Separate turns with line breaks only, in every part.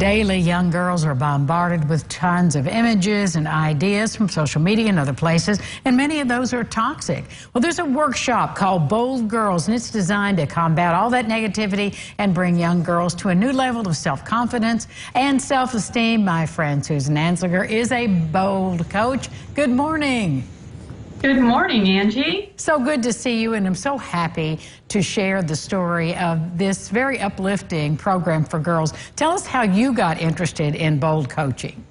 Daily, young girls are bombarded with tons of images and ideas from social media and other places, and many of those are toxic. Well, there's a workshop called Bold Girls, and it's designed to combat all that negativity and bring young girls to a new level of self-confidence and self-esteem. My friend Susan Anslinger is a bold coach. Good morning.
Good morning, Angie.
So good to see you, and I'm so happy to share the story of this very uplifting program for girls. Tell us how you got interested in bold coaching.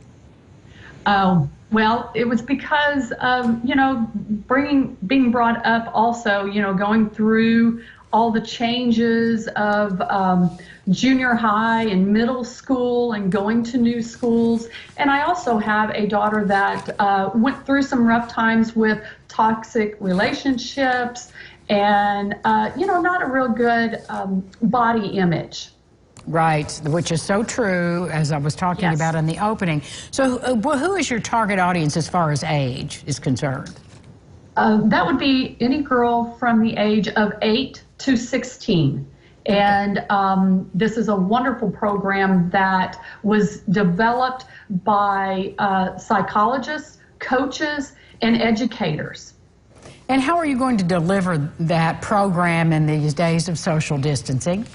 Well, it was because of, being brought up also, going through all the changes of junior high and middle school and going to new schools. And I also have a daughter that went through some rough times with toxic relationships and, not a real good body image.
Right, which is so true, as I was talking about in the opening. So who is your target audience as far as age is concerned?
That would be any girl from the age of 8 to 16. And this is a wonderful program that was developed by psychologists, coaches, and educators.
And how are you going to deliver that program in these days of social distancing?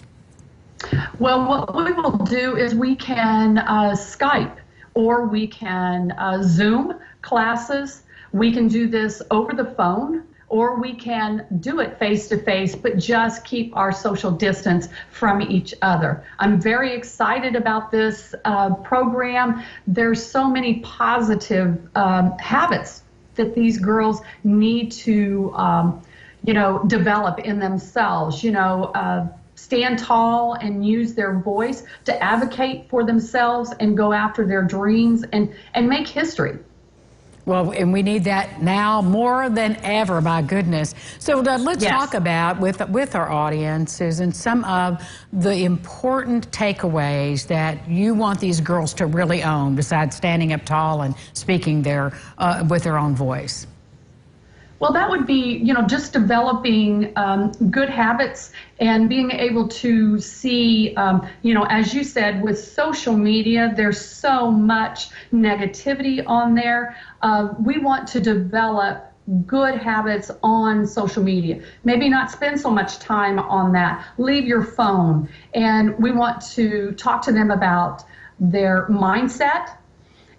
Well, what we will do is we can Skype, or we can Zoom classes. We can do this over the phone, or we can do it face-to-face, but just keep our social distance from each other. I'm very excited about this program. There's so many positive habits that these girls need to, develop in themselves. Stand tall and use their voice to advocate for themselves and go after their dreams and make history.
Well, and we need that now more than ever, my goodness. So let's talk about, with our audience, Susan, some of the important takeaways that you want these girls to really own, besides standing up tall and speaking with their own voice.
Well, that would be, just developing good habits and being able to see, as you said, with social media, there's so much negativity on there. We want to develop good habits on social media. Maybe not spend so much time on that. Leave your phone. And we want to talk to them about their mindset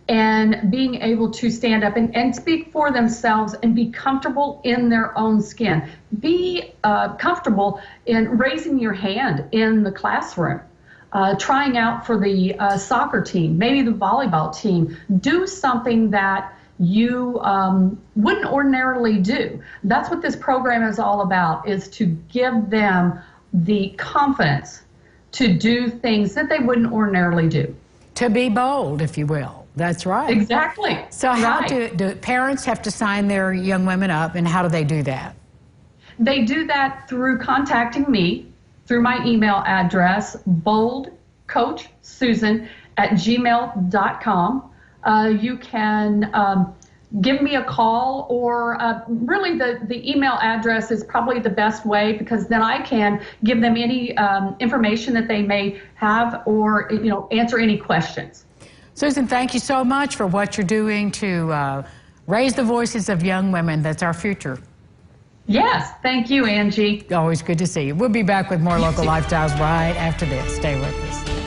and being able to stand up and speak for themselves and be comfortable in their own skin. Be comfortable in raising your hand in the classroom, trying out for the soccer team, maybe the volleyball team. Do something that you wouldn't ordinarily do. That's what this program is all about, is to give them the confidence to do things that they wouldn't ordinarily do.
To be bold, if you will. That's right.
Exactly.
So how do parents have to sign their young women up, and how do they do that?
They do that through contacting me through my email address, boldcoachsusan@gmail.com. You can give me a call, or really the email address is probably the best way, because then I can give them any information that they may have, or answer any questions.
Susan, thank you so much for what you're doing to raise the voices of young women. That's our future.
Yes, thank you, Angie.
Always good to see you. We'll be back with more Local Lifestyles right after this. Stay with us.